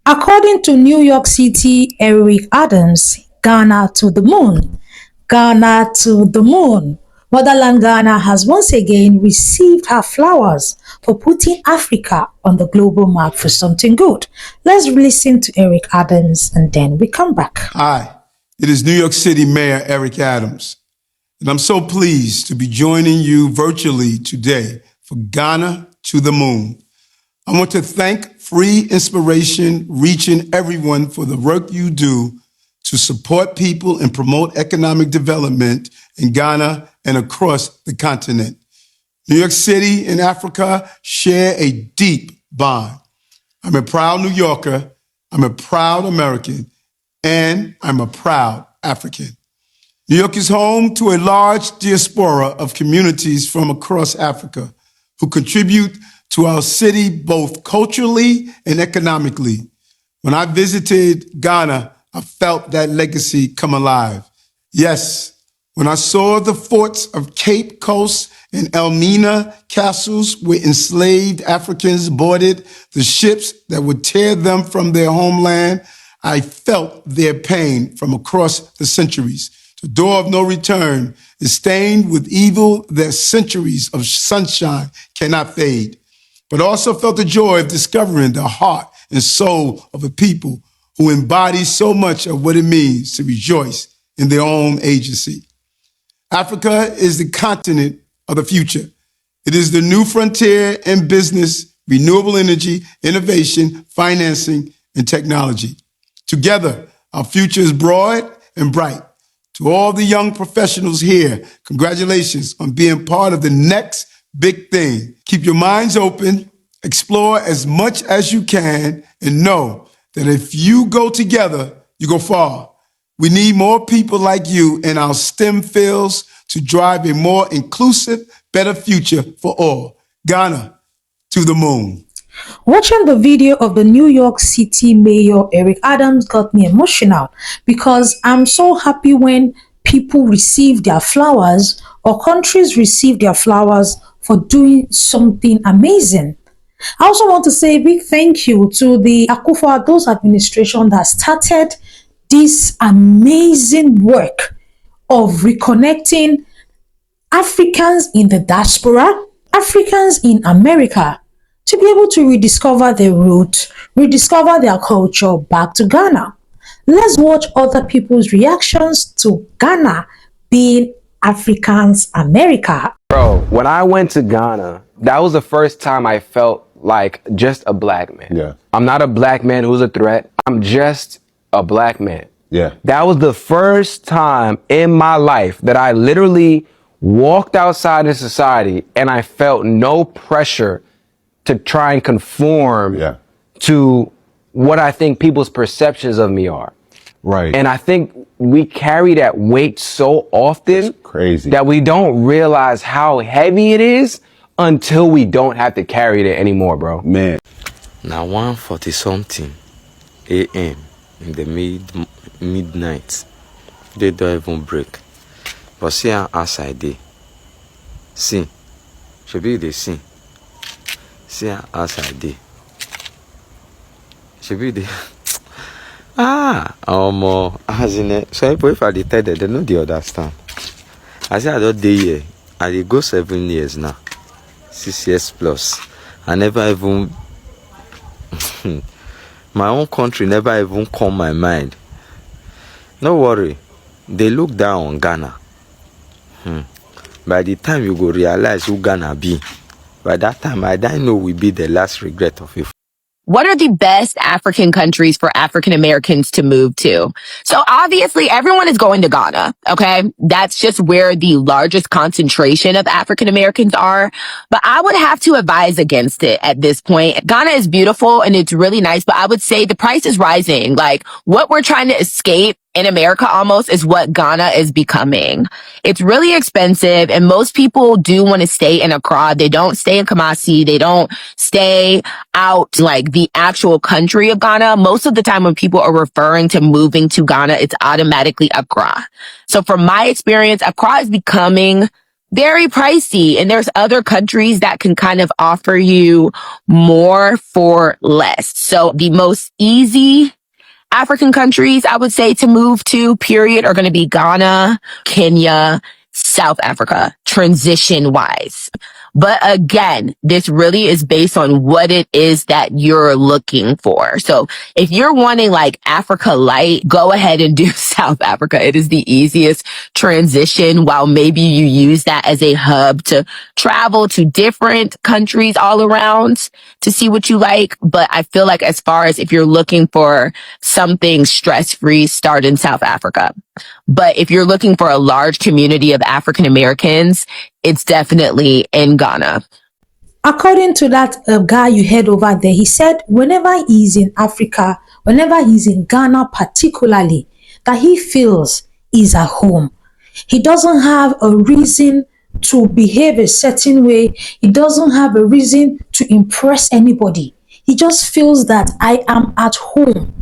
According to New York City Eric Adams, Ghana to the moon. Ghana to the moon. Motherland Ghana has once again received her flowers for putting Africa on the global map for something good. Let's listen to Eric Adams and then we come back. Hi, it is New York City Mayor Eric Adams, and I'm so pleased to be joining you virtually today for Ghana to the Moon. I want to thank Free Inspiration Reaching Everyone for the work you do to support people and promote economic development in Ghana and across the continent. New York City and Africa share a deep bond. I'm a proud New Yorker, I'm a proud American, and I'm a proud African. New York is home to a large diaspora of communities from across Africa who contribute to our city both culturally and economically. When I visited Ghana, I felt that legacy come alive. Yes, when I saw the forts of Cape Coast and Elmina castles where enslaved Africans boarded the ships that would tear them from their homeland, I felt their pain from across the centuries. The door of no return is stained with evil that centuries of sunshine cannot fade, but also felt the joy of discovering the heart and soul of a people who embody so much of what it means to rejoice in their own agency. Africa is the continent of the future. It is the new frontier in business, renewable energy, innovation, financing, and technology. Together, our future is broad and bright. To all the young professionals here, congratulations on being part of the next big thing. Keep your minds open, explore as much as you can, and know that if you go together, you go far. We need more people like you in our STEM fields to drive a more inclusive, better future for all. Ghana to the moon. Watching the video of the New York City Mayor Eric Adams got me emotional because I'm so happy when people receive their flowers or countries receive their flowers for doing something amazing. I also want to say a big thank you to the Akufo-Addo's administration that started this amazing work of reconnecting Africans in the diaspora, Africans in America, to be able to rediscover their roots, rediscover their culture back to Ghana. Let's watch other people's reactions to Ghana being Africans America. Bro, when I went to Ghana, that was the first time I felt like just a black man. Yeah. I'm not a black man who's a threat. I'm just a black man. Yeah. That was the first time in my life that I literally walked outside in society and I felt no pressure to try and conform to what I think people's perceptions of me are. Right. And I think we carry that weight so often It's crazy that we don't realize how heavy it is until we don't have to carry it anymore, bro. Man. Now 1:40 something a.m. in the midnight. They don't even break. But see how outside they. See. Should be the see. See how outside they. Should be the as in it. So if I tell them, they know they understand. I say I don't day here. I dey go 7 years now. 6 years plus. I never even my own country never even come my mind. No worry. They look down on Ghana. By the time you go realize who Ghana be, by that time I don't know we be the last regret of it. What are the best African countries for African Americans to move to? So obviously everyone is going to Ghana, okay? That's just where the largest concentration of African Americans are. But I would have to advise against it at this point. Ghana is beautiful and it's really nice, but I would say the price is rising. Like what we're trying to escape in America almost is what Ghana is becoming. It's really expensive and most people do want to stay in Accra. They don't stay in Kumasi. They don't stay out like the actual country of Ghana. Most of the time when people are referring to moving to Ghana, it's automatically Accra. So from my experience, Accra is becoming very pricey. And there's other countries that can kind of offer you more for less. So the most easy African countries I would say to move to, period, are going to be Ghana, Kenya, South Africa, transition wise. But again, this really is based on what it is that you're looking for. So if you're wanting like Africa light, go ahead and do South Africa. It is the easiest transition, while maybe you use that as a hub to travel to different countries all around to see what you like. But I feel like as far as if you're looking for something stress-free, start in South Africa. But if you're looking for a large community of African Americans, it's definitely in Ghana. According to that guy you heard over there, he said whenever he's in Africa, whenever he's in Ghana particularly, that he feels is at home. He doesn't have a reason to behave a certain way. He doesn't have a reason to impress anybody. He just feels that I am at home.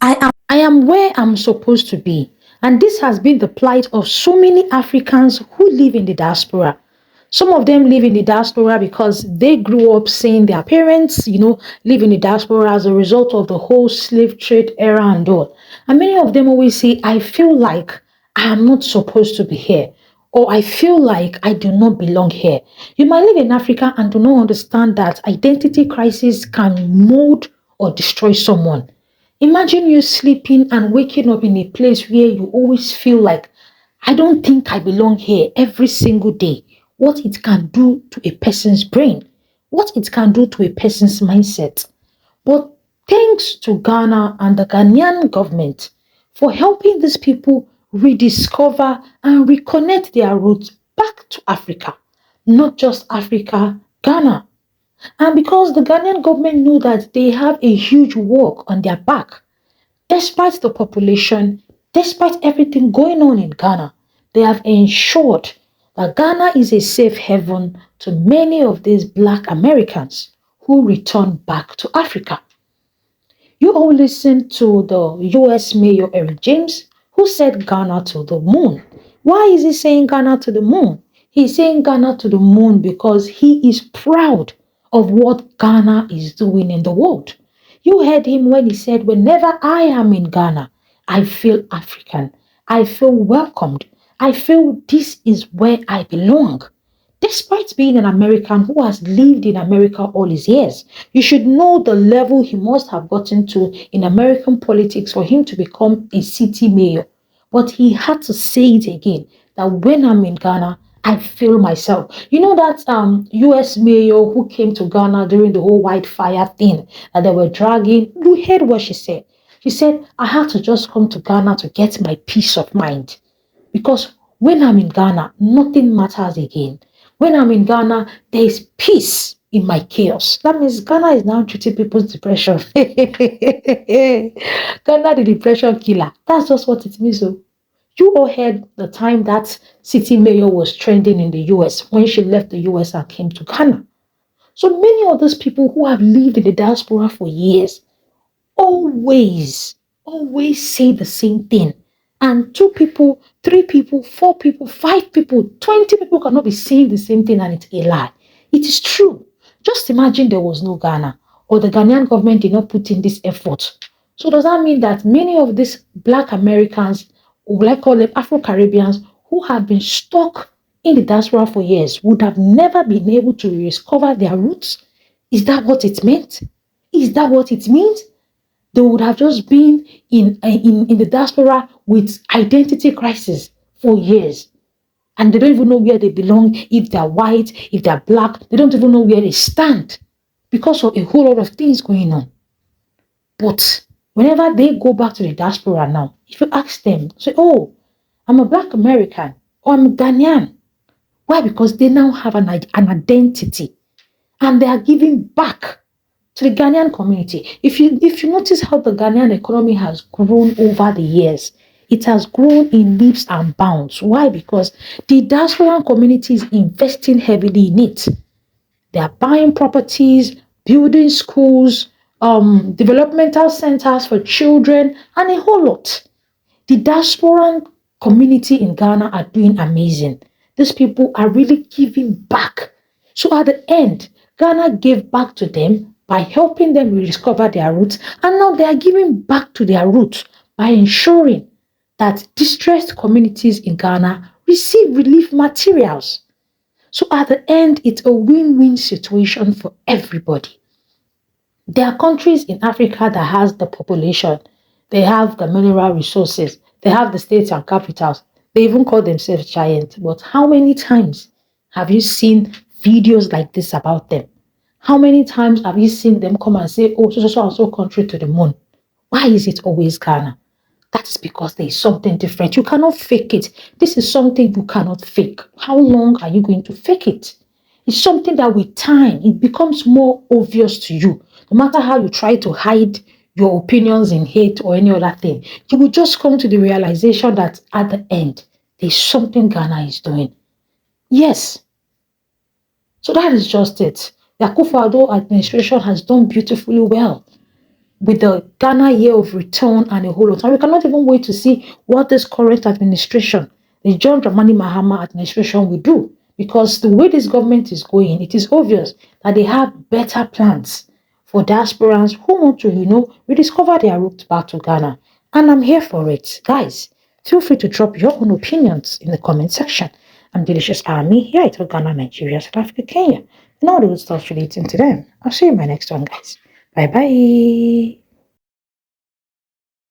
I am where I'm supposed to be. And this has been the plight of so many Africans who live in the diaspora. Some of them live in the diaspora because they grew up seeing their parents, live in the diaspora as a result of the whole slave trade era and all. And many of them always say, I feel like I am not supposed to be here, or I feel like I do not belong here. You might live in Africa and do not understand that identity crisis can mold or destroy someone. Imagine you sleeping and waking up in a place where you always feel like, I don't think I belong here every single day. What it can do to a person's brain, what it can do to a person's mindset. But thanks to Ghana and the Ghanaian government for helping these people rediscover and reconnect their roots back to Africa, not just Africa, Ghana. And because the Ghanaian government know that they have a huge work on their back, despite the population, despite everything going on in Ghana, they have ensured that Ghana is a safe haven to many of these Black Americans who return back to Africa. You all listen to the US Mayor Eric James, who said Ghana to the moon. Why is he saying Ghana to the moon? He's saying Ghana to the moon because he is proud of what Ghana is doing in the world. You heard him when he said, whenever I am in Ghana, I feel African. I feel welcomed. I feel this is where I belong. Despite being an American who has lived in America all his years, you should know the level he must have gotten to in American politics for him to become a city mayor. But he had to say it again, that when I'm in Ghana, I feel myself. You know that US mayor who came to Ghana during the whole wildfire thing that they were dragging? You heard what she said. She said, I had to just come to Ghana to get my peace of mind. Because when I'm in Ghana, nothing matters again. When I'm in Ghana, there is peace in my chaos. That means Ghana is now treating people's depression. Ghana, the depression killer. That's just what it means. So you all heard the time that city mayor was trending in the US when she left the US and came to Ghana. So many of those people who have lived in the diaspora for years always say the same thing. And 2 people, 3 people, 4 people, 5 people, 20 people cannot be saying the same thing and it's a lie. It is true. Just imagine there was no Ghana, or the Ghanaian government did not put in this effort. So does that mean that many of these Black Americans, or like call them Afro-Caribbeans, who have been stuck in the diaspora for years would have never been able to rediscover their roots? Is that what it meant? Is that what it means? They would have just been in the diaspora with identity crisis for years. And they don't even know where they belong, if they're white, if they're Black. They don't even know where they stand because of a whole lot of things going on. But whenever they go back to the diaspora now, if you ask them, say, oh, I'm a Black American or I'm Ghanaian. Why? Because they now have an identity and they are giving back to the Ghanaian community. If you notice how the Ghanaian economy has grown over the years, it has grown in leaps and bounds. Why? Because the diasporan community is investing heavily in it. They are buying properties, building schools, developmental centers for children, and a whole lot. The diasporan community in Ghana are doing amazing. These people are really giving back. So at the end, Ghana gave back to them by helping them rediscover their roots, and now they are giving back to their roots by ensuring that distressed communities in Ghana receive relief materials. So at the end, it's a win-win situation for everybody. There are countries in Africa that has the population, they have the mineral resources, they have the states and capitals. They even call themselves giants. But how many times have you seen videos like this about them? How many times have you seen them come and say, oh, so and so country to the moon? Why is it always Ghana? That is because there is something different. You cannot fake it. This is something you cannot fake. How long are you going to fake it? It's something that with time, it becomes more obvious to you. No matter how you try to hide your opinions in hate or any other thing, you will just come to the realization that at the end, there's something Ghana is doing. Yes. So that is just it. The Akufo-Addo administration has done beautifully well with the Ghana Year of Return and a whole lot. And we cannot even wait to see what this current administration, the John Dramani Mahama administration, will do. Because the way this government is going, it is obvious that they have better plans for diasporans who want to, rediscover their roots back to Ghana. And I'm here for it. Guys, feel free to drop your own opinions in the comment section. I'm Delicious Army here at Ghana, Nigeria, South Africa, Kenya, and all the good stuff relating to them. I'll see you in my next one, guys. Bye-bye.